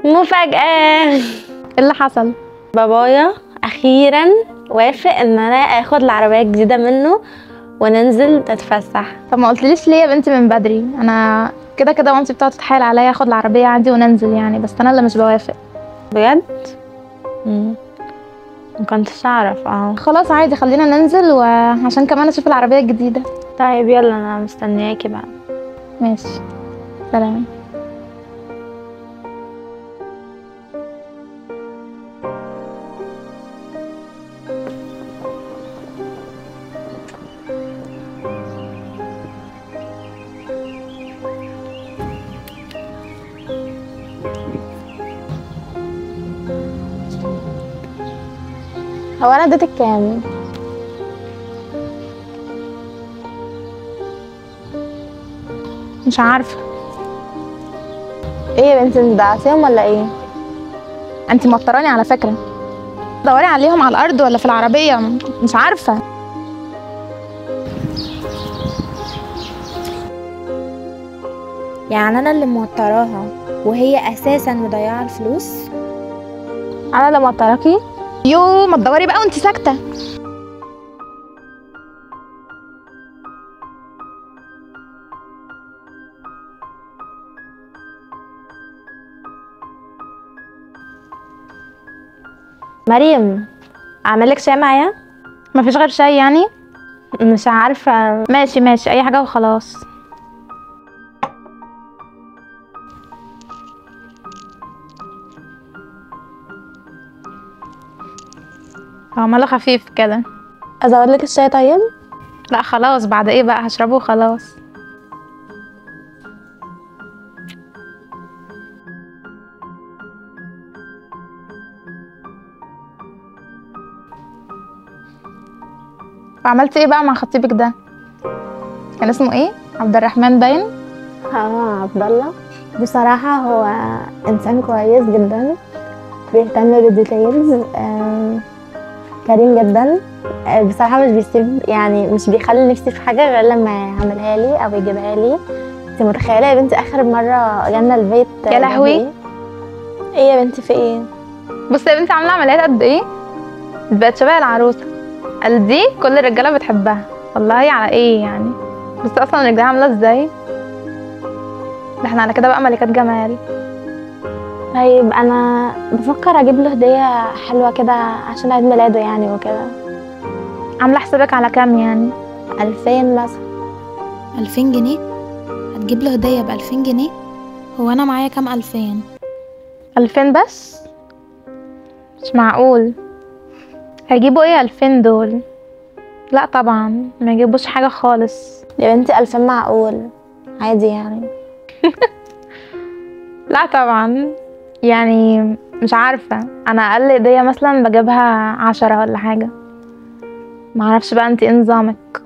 مفاجأة. ايه اللي حصل؟ بابايا اخيرا وافق ان انا اخد العربية الجديدة منه وننزل نتفسح. طب ما قلتليش ليه يا بنتي من بدري؟ انا كده كده مامتي بتقعد تتحايل عليا اخد العربيه عندي وننزل يعني، بس انا اللي مش بوافق. بجد؟ مكنتش اعرف. خلاص عادي، خلينا ننزل وعشان كمان اشوف العربيه الجديده. طيب يلا، انا مستنياكي بقى. ماشي، سلام. هو انا اديتك كام؟ مش عارفه. ايه يا بنتي، انت ضيعتيهم ولا ايه؟ انت موتراني على فكره. دوري عليهم على الارض ولا في العربيه؟ مش عارفه. يعني انا اللي موتراها وهي اساسا مضيعه الفلوس؟ انا اللي موتراكي؟ يو، ما تدوري بقى وانت ساكته. مريم، اعملك شاي معايا؟ مفيش غير شاي يعني؟ مش عارفه. ماشي ماشي، اي حاجه وخلاص. هو ماله خفيف كده؟ ازود لك الشاي طيب؟ لا خلاص، بعد ايه بقى، هشربه وخلاص. وعملتي ايه بقى مع خطيبك ده؟ كان اسمه ايه؟ عبد الرحمن باين؟ عبد الله. بصراحه هو انسان كويس جدا، بيهتم بالديتيلز، كريم جدا. بصراحه مش بيسيب، يعني مش بيخلي نفسي في حاجه غير لما يعملها لي او يجيبها لي. انت متخيله يا بنتي اخر مره جالنا البيت؟ يا لهوي. ايه يا بنتي، في ايه؟ بصي يا بنتي، عامله عمليات قد ايه؟ بقت شبه العروسه. قال دي كل الرجاله بتحبها. والله على ايه يعني؟ بس اصلا الرجاله عامله ازاي؟ ده احنا على كده بقى ملكات جمال. طيب انا بفكر اجيب له هديه حلوه كده عشان عيد ميلاده يعني وكده. عامله حسابك على كام يعني؟ 2000 مثلا. 2000 جنيه؟ هتجيب له هديه ب2000 جنيه؟ هو انا معايا كام 2000؟ 2000 بس؟ مش معقول. هيجيبوا ايه 2000 دول؟ لا طبعا ما يجيبوش حاجه خالص. يا بنتي 2000 معقول، عادي يعني. لا طبعا، يعني مش عارفه، انا اقل هديه مثلا بجيبها 10 ولا حاجه. معرفش بقى انتي ايه نظامك.